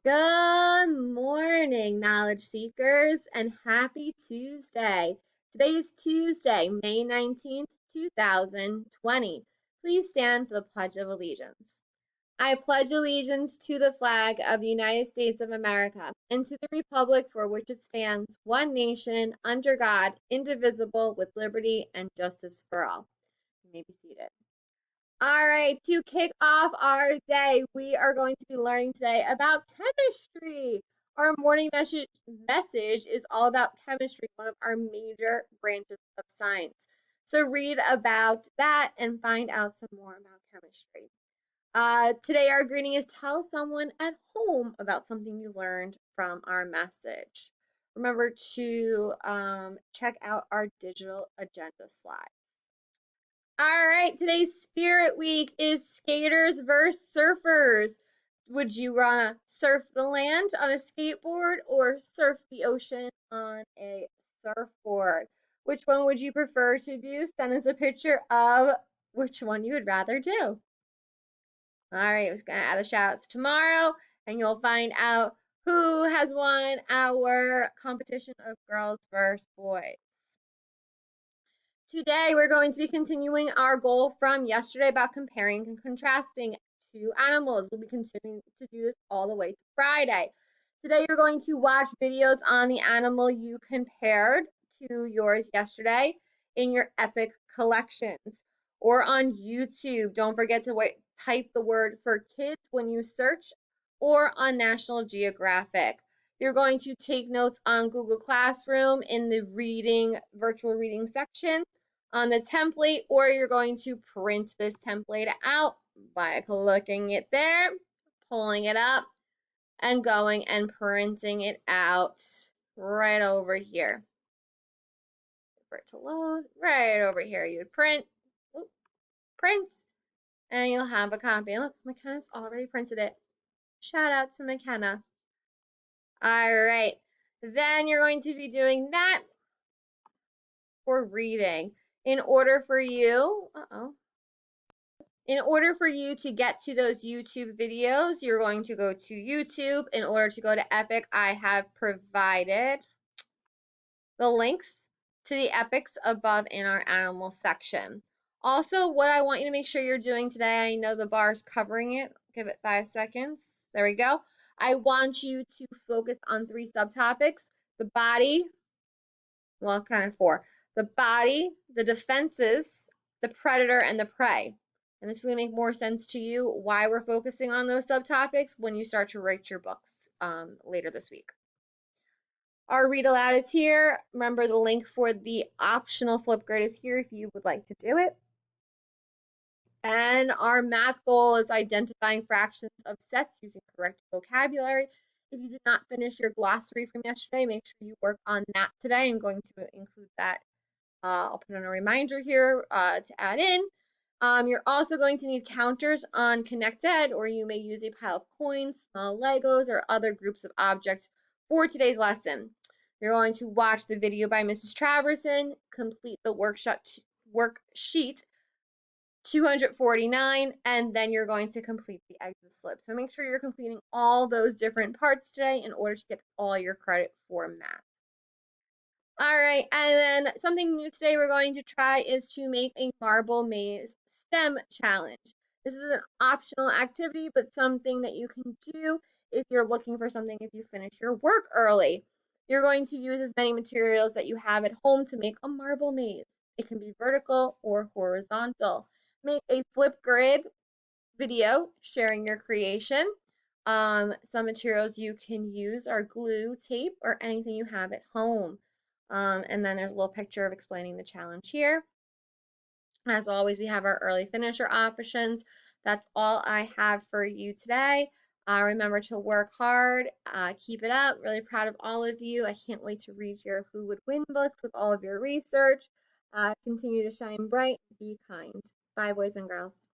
Good morning, knowledge seekers, and happy Tuesday. Today is Tuesday, May 19th, 2020. Please stand for the Pledge of Allegiance. I pledge allegiance to the flag of the United States of America and to the republic for which it stands, one nation, under God, indivisible, with liberty and justice for all. You may be seated. All right, to kick off our day, we are going to be learning today about chemistry. Our morning message is all about chemistry, one of our major branches of science. So read about that and find out some more about chemistry. Today, our greeting is tell someone at home about something you learned from our message. Remember to check out our digital agenda slides. All right, today's Spirit Week is skaters versus surfers. Would you wanna surf the land on a skateboard or surf the ocean on a surfboard? Which one would you prefer to do? Send us a picture of which one you would rather do. All right, we're gonna add the shout-outs tomorrow, and you'll find out who has won our competition of girls versus boys. Today, we're going to be continuing our goal from yesterday about comparing and contrasting two animals. We'll be continuing to do this all the way to Friday. Today, you're going to watch videos on the animal you compared to yours yesterday in your EPIC collections or on YouTube. Don't forget to type the word for kids when you search or on National Geographic. You're going to take notes on Google Classroom in the virtual reading section on the template, or you're going to print this template out by clicking it there, pulling it up, and going and printing it out right over here. For it to load, right over here, you'd print, and you'll have a copy. And look, McKenna's already printed it. Shout out to McKenna. All right, then you're going to be doing that for reading. In order for you to get to those YouTube videos, you're going to go to YouTube. In order to go to EPIC, I have provided the links to the EPICs above in our animal section. Also, what I want you to make sure you're doing today, I know the bar's covering it. Give it 5 seconds. There we go. I want you to focus on 3 subtopics: the body, well, kind of 4. The body, the defenses, the predator, and the prey. And this is going to make more sense to you why we're focusing on those subtopics when you start to write your books later this week. Our read aloud is here. Remember, the link for the optional Flipgrid is here if you would like to do it. And our math goal is identifying fractions of sets using correct vocabulary. If you did not finish your glossary from yesterday, make sure you work on that today. I'm going to include that. I'll put in a reminder here to add in. You're also going to need counters on ConnectEd, or you may use a pile of coins, small Legos, or other groups of objects for today's lesson. You're going to watch the video by Mrs. Traverson, complete the worksheet 249, and then you're going to complete the exit slip. So make sure you're completing all those different parts today in order to get all your credit for math. All right, and then something new today we're going to try is to make a marble maze STEM challenge. This is an optional activity, but something that you can do if you're looking for something if you finish your work early. You're going to use as many materials that you have at home to make a marble maze. It can be vertical or horizontal. Make a Flipgrid video sharing your creation. Some materials you can use are glue, tape, or anything you have at home. And then there's a little picture of explaining the challenge here. As always, we have our early finisher options. That's all I have for you today. Remember to work hard, keep it up. Really proud of all of you. I can't wait to read your Who Would Win books with all of your research. Continue to shine bright, be kind. Bye, boys and girls.